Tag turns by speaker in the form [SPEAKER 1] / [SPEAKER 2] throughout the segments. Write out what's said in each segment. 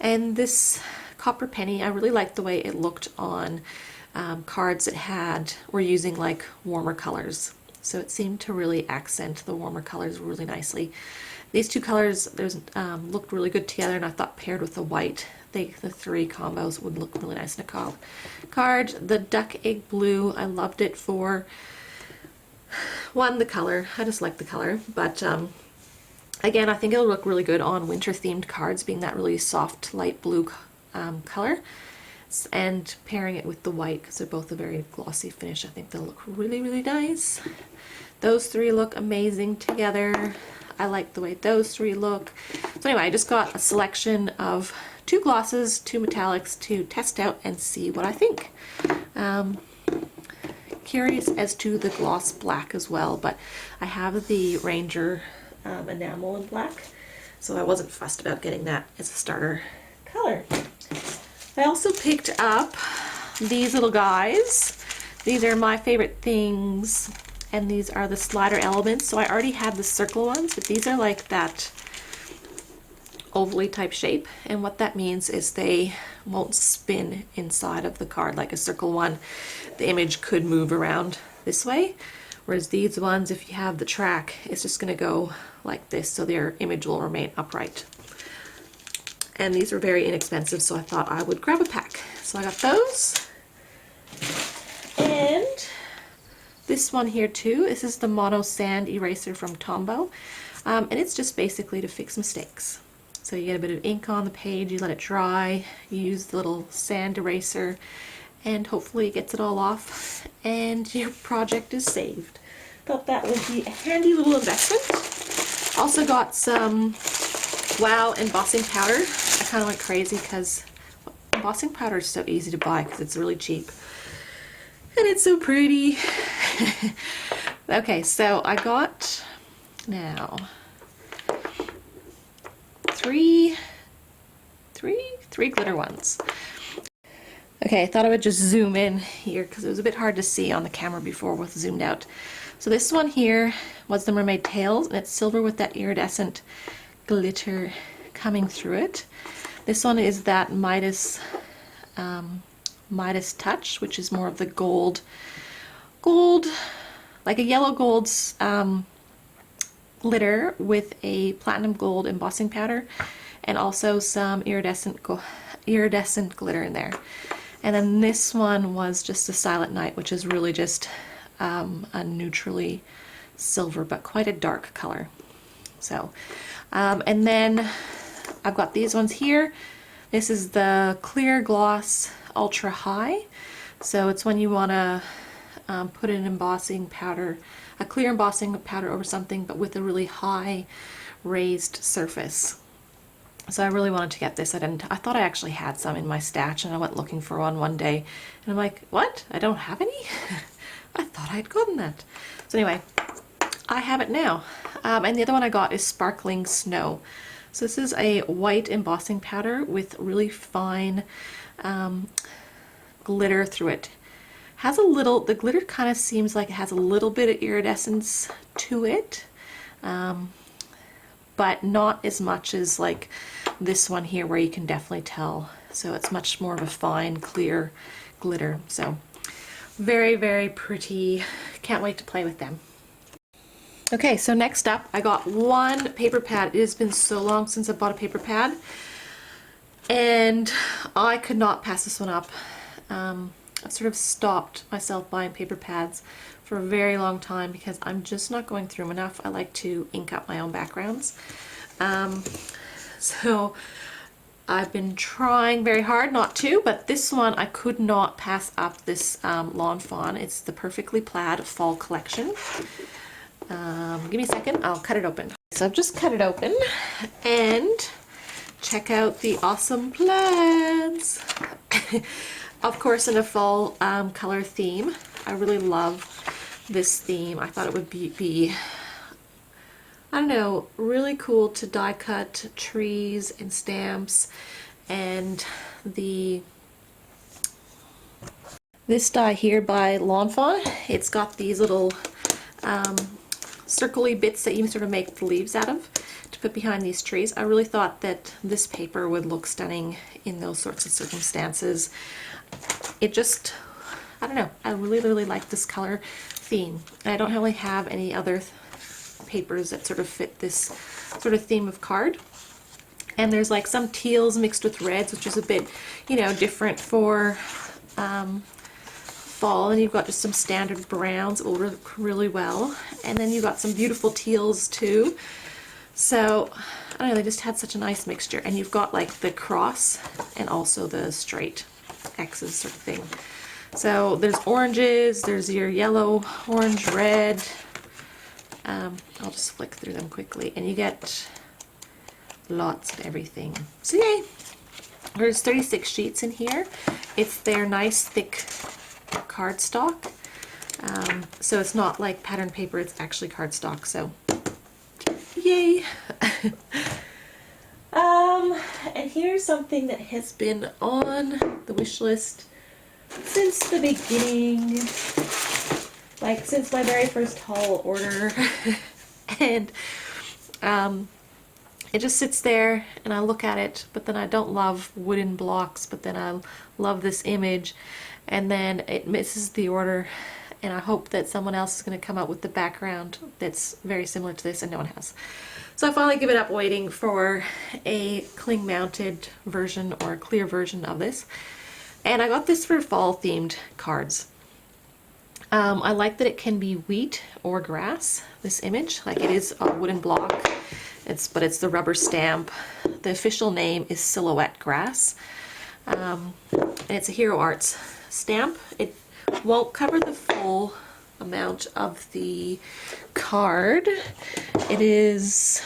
[SPEAKER 1] And this copper penny, I really liked the way it looked on cards that were using like warmer colors. So it seemed to really accent the warmer colors really nicely. These two colors looked really good together, and I thought paired with the white, the three combos would look really nice in a card. The duck egg blue, I loved it for one, the color. I just like the color, but again, I think it'll look really good on winter themed cards, being that really soft light blue color, and pairing it with the white because they're both a very glossy finish. I think they'll look really, really nice. Those three look amazing together. I like the way those three look. So anyway, I just got a selection of 2 glosses, 2 metallics to test out and see what I think. Curious as to the gloss black as well, but I have the Ranger enamel in black, so I wasn't fussed about getting that as a starter color. I also picked up these little guys. These are my favorite things, and these are the slider elements. So I already had the circle ones, but these are like that ovally type shape, and what that means is they won't spin inside of the card like a circle one. The image could move around this way, whereas these ones, if you have the track, it's just going to go like this, so their image will remain upright. And these were very inexpensive, so I thought I would grab a pack. So I got those. And this one here too, this is the Mono Sand Eraser from Tombow. And it's just basically to fix mistakes. So you get a bit of ink on the page, you let it dry, you use the little sand eraser, and hopefully it gets it all off, and your project is saved. Thought that would be a handy little investment. Also got some Wow embossing powder. I kind of went crazy because embossing powder is so easy to buy because it's really cheap. And it's so pretty. Okay, so I got now three glitter ones. Okay, I thought I would just zoom in here because it was a bit hard to see on the camera before with zoomed out. So this one here was the Mermaid Tails, and it's silver with that iridescent glitter coming through it. This one is that Midas Touch, which is more of the gold, like a yellow gold glitter with a platinum gold embossing powder, and also some iridescent glitter in there. And then this one was just a Silent Night, which is really just a neutrally silver, but quite a dark color. So, and then I've got these ones here. This is the Clear Gloss Ultra High. So it's when you want to put an embossing powder, a clear embossing powder over something, but with a really high raised surface. So I really wanted to get this. I thought I actually had some in my stash, and I went looking for one day, and I'm like, what? I don't have any? I thought I'd gotten that. So anyway, I have it now. And the other one I got is Sparkling Snow. So this is a white embossing powder with really fine glitter through it. Has a little, the glitter kind of seems like it has a little bit of iridescence to it, but not as much as like this one here where you can definitely tell. So it's much more of a fine, clear glitter. So very, very pretty. Can't wait to play with them. Okay, so next up, I got one paper pad. It has been so long since I bought a paper pad, and I could not pass this one up. I've sort of stopped myself buying paper pads for a very long time because I'm just not going through them enough. I like to ink up my own backgrounds. So I've been trying very hard not to, but this one I could not pass up, this Lawn Fawn. It's the Perfectly Plaid Fall Collection. Give me a second, I'll cut it open. So I've just cut it open, and check out the awesome plaids. Of course, in a fall color theme. I really love this theme. I thought it would be, I don't know, really cool to die cut trees and stamps. And this die here by Lawn Fawn, it's got these little circle-y bits that you can sort of make the leaves out of to put behind these trees. I really thought that this paper would look stunning in those sorts of circumstances. It just, I don't know, I really like this color theme. I don't really have any other papers that sort of fit this sort of theme of card. And there's like some teals mixed with reds, which is a bit, you know, different for fall. And you've got just some standard browns that will work really well. And then you've got some beautiful teals too. So, I don't know, they just had such a nice mixture. And you've got like the cross and also the straight X's sort of thing. So there's oranges, there's your yellow, orange, red. I'll just flick through them quickly and you get lots of everything. So yay! There's 36 sheets in here. It's their nice thick cardstock. So it's not like pattern paper, it's actually cardstock, so yay! And here's something that has been on the wish list since the beginning, like since my very first haul order. And it just sits there and I look at it, but then I don't love wooden blocks, but then I love this image, and then it misses the order, and I hope that someone else is going to come up with the background that's very similar to this, and no one has. So I finally give it up waiting for a cling mounted version or a clear version of this. And I got this for fall themed cards. I like that it can be wheat or grass, this image. Like it is a wooden block, but it's the rubber stamp. The official name is Silhouette Grass. And it's a Hero Arts stamp. It won't cover the full amount of the card. It is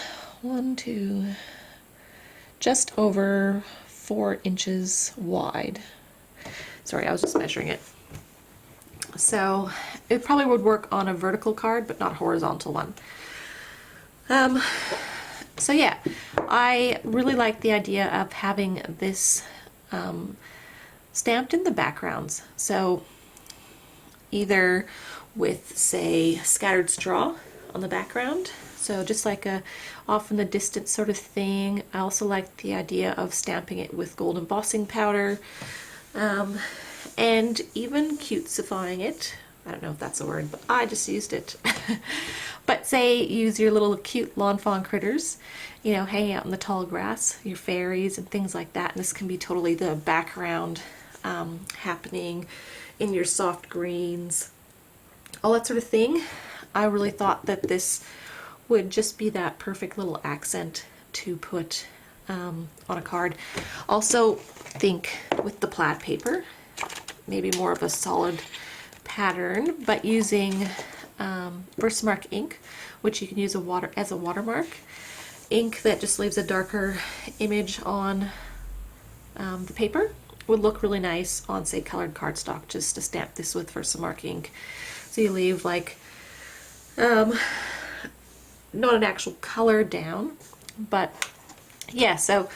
[SPEAKER 1] just over 4 inches wide. Sorry, I was just measuring it. So it probably would work on a vertical card, but not a horizontal one. So yeah, I really like the idea of having this stamped in the backgrounds. So either with, say, scattered straw on the background, so just like a off in the distance sort of thing. I also like the idea of stamping it with gold embossing powder, and even cutesifying it. I don't know if that's a word, but I just used it. But say use your little cute lawn fawn critters, you know, hanging out in the tall grass, your fairies and things like that. And this can be totally the background happening in your soft greens, all that sort of thing. I really thought that this would just be that perfect little accent to put on a card. Also think with the plaid paper, maybe more of a solid pattern, but using Versamark ink, which you can use as a watermark. Ink that just leaves a darker image on the paper would look really nice on, say, colored cardstock, just to stamp this with Versamark ink. So you leave like not an actual color down, but yeah, so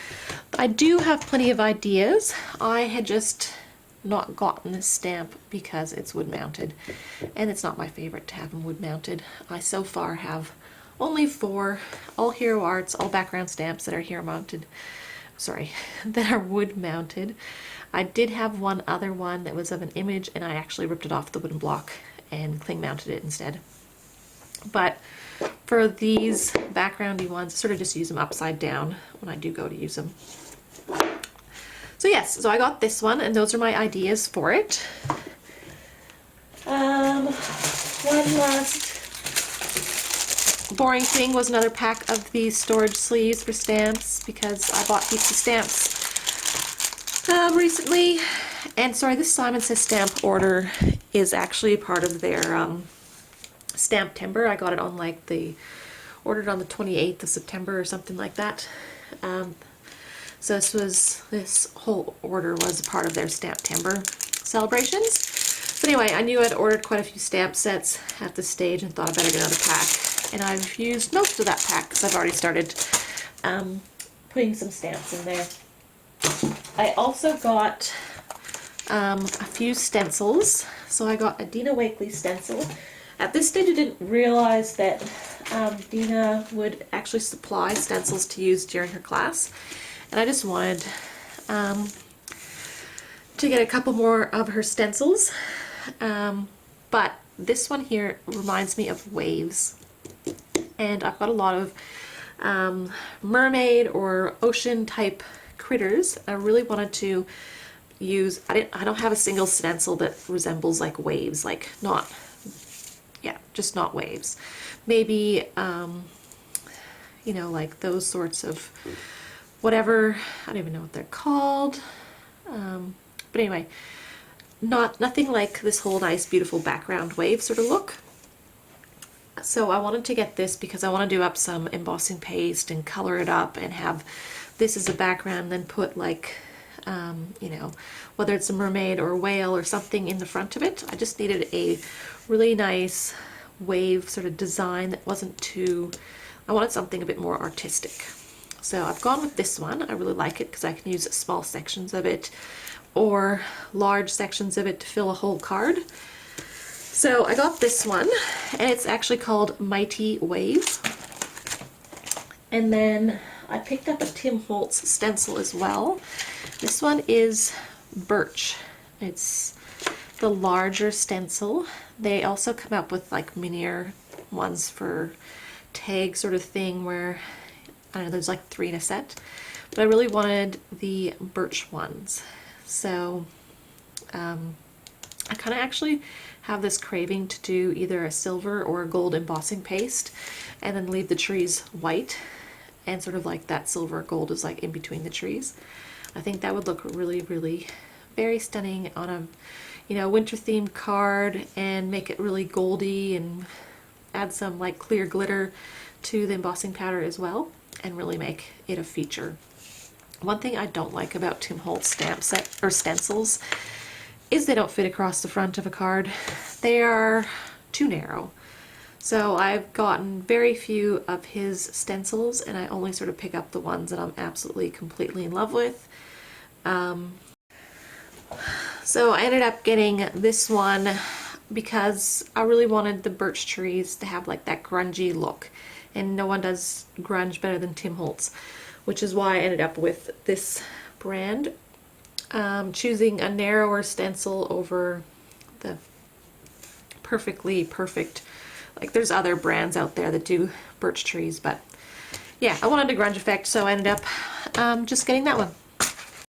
[SPEAKER 1] I do have plenty of ideas. I had just not gotten this stamp because it's wood mounted, and it's not my favorite to have them wood mounted. I so far have only 4, all Hero Arts, all background stamps that are that are wood mounted. I did have one other one that was of an image, and I actually ripped it off the wooden block and cling mounted it instead. But for these backgroundy ones, I sort of just use them upside down when I do go to use them. So yes, so I got this one, and those are my ideas for it. One last boring thing was another pack of these storage sleeves for stamps, because I bought heaps of stamps recently. And sorry, this Says Stamp order is actually a part of their Stamptember. I got it on ordered on the 28th of September or something like that. So this whole order was a part of their Stamptember celebrations. But anyway, I knew I'd ordered quite a few stamp sets at this stage and thought I'd better get another pack. And I've used most of that pack because I've already started putting some stamps in there. I also got a few stencils. So I got a Dina Wakley stencil. At this stage I didn't realize that Dina would actually supply stencils to use during her class, and I just wanted to get a couple more of her stencils, but this one here reminds me of waves, and I've got a lot of mermaid or ocean type critters. I really wanted to use, I don't have a single stencil that resembles like waves, like not, yeah, just not waves. Maybe, you know, like those sorts of whatever, I don't even know what they're called. But anyway, nothing like this whole nice beautiful background wave sort of look. So I wanted to get this because I want to do up some embossing paste and color it up and have this as a background, then put like, you know, whether it's a mermaid or a whale or something in the front of it. I just needed a really nice wave sort of design that wasn't too, I wanted something a bit more artistic. So I've gone with this one. I really like it because I can use small sections of it or large sections of it to fill a whole card. So I got this one, and it's actually called Mighty Wave. And then I picked up a Tim Holtz stencil as well. This one is birch. It's the larger stencil. They also come up with like minier ones for tag sort of thing where, I don't know, there's like 3 in a set. But I really wanted the birch ones. So I kind of actually have this craving to do either a silver or a gold embossing paste and then leave the trees white, and sort of like that silver gold is like in between the trees. I think that would look really, really very stunning on a, you know, winter themed card, and make it really goldy and add some like clear glitter to the embossing powder as well, and really make it a feature. One thing I don't like about Tim Holtz stamp set or stencils is they don't fit across the front of a card. They are too narrow. So I've gotten very few of his stencils, and I only sort of pick up the ones that I'm absolutely completely in love with. So I ended up getting this one because I really wanted the birch trees to have like that grungy look, and no one does grunge better than Tim Holtz, which is why I ended up with this brand. Choosing a narrower stencil over the perfectly perfect, like there's other brands out there that do birch trees, but yeah, I wanted a grunge effect, so I ended up just getting that one.